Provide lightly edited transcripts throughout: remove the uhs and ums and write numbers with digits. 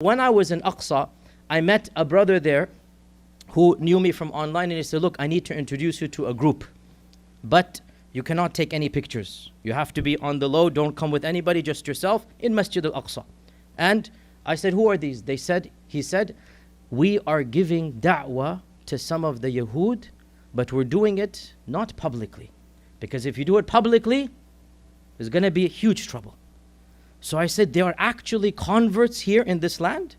When I was in Aqsa, I met a brother there who knew me from online, and he said, look, I need to introduce you to a group, but you cannot take any pictures. You have to be on the low, don't come with anybody, just yourself in Masjid al-Aqsa. And I said, who are these? He said, we are giving da'wah to some of the Yahud, but we're doing it not publicly. Because if you do it publicly, there's going to be huge trouble. So I said, there are actually converts here in this land?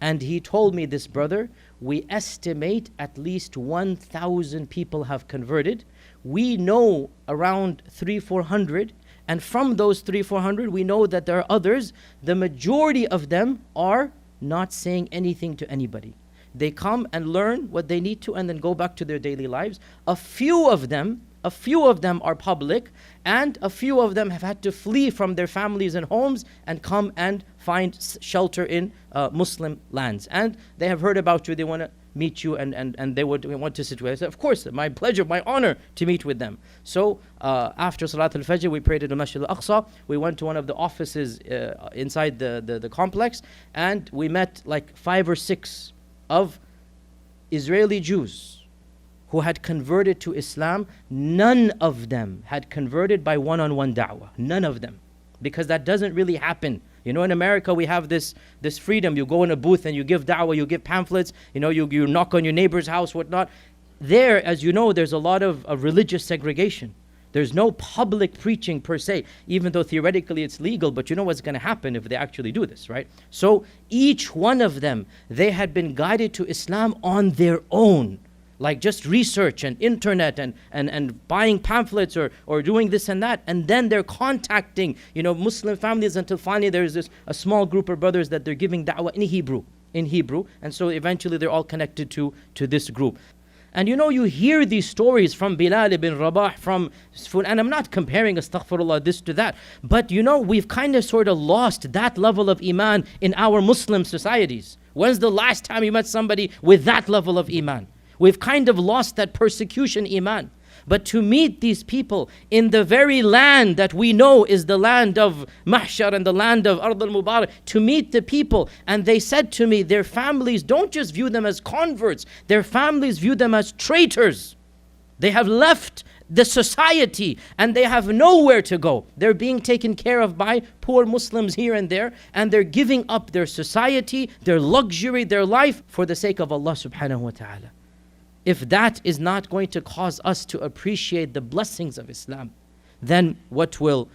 And he told me, this brother, we estimate at least 1,000 people have converted. We know around 300-400, and from those 300-400, we know that there are others. The majority of them are not saying anything to anybody. They come and learn what they need to and then go back to their daily lives. A few of them are public, and a few of them have had to flee from their families and homes and come and find shelter in Muslim lands. And they have heard about you, they want to meet you, and they would want to sit with you. I said, of course, my pleasure, my honor to meet with them. So after Salat al-Fajr, we prayed at the Masjid al-Aqsa. We went to one of the offices inside the complex, and we met like 5 or 6 of Israeli Jews who had converted to Islam. None of them had converted by one-on-one da'wah. None of them. Because that doesn't really happen. You know, in America, we have this freedom. You go in a booth and you give da'wah, you give pamphlets, you know, you knock on your neighbor's house, whatnot. There, as you know, there's a lot of religious segregation. There's no public preaching per se, even though theoretically it's legal, but you know what's going to happen if they actually do this, right? So each one of them, they had been guided to Islam on their own. Like just research and internet and buying pamphlets or doing this and that. And then they're contacting, you know, Muslim families, until finally there's a small group of brothers that they're giving da'wah in Hebrew. And so eventually they're all connected to this group. And you know, you hear these stories from Bilal ibn Rabah, and I'm not comparing, astaghfirullah, this to that. But you know, we've kind of sort of lost that level of iman in our Muslim societies. When's the last time you met somebody with that level of iman? We've kind of lost that persecution iman. But to meet these people in the very land that we know is the land of Mahshar and the land of Ard al-Mubarak, to meet the people, and they said to me, their families don't just view them as converts, their families view them as traitors. They have left the society and they have nowhere to go. They're being taken care of by poor Muslims here and there, and they're giving up their society, their luxury, their life for the sake of Allah subhanahu wa ta'ala. If that is not going to cause us to appreciate the blessings of Islam, then what will?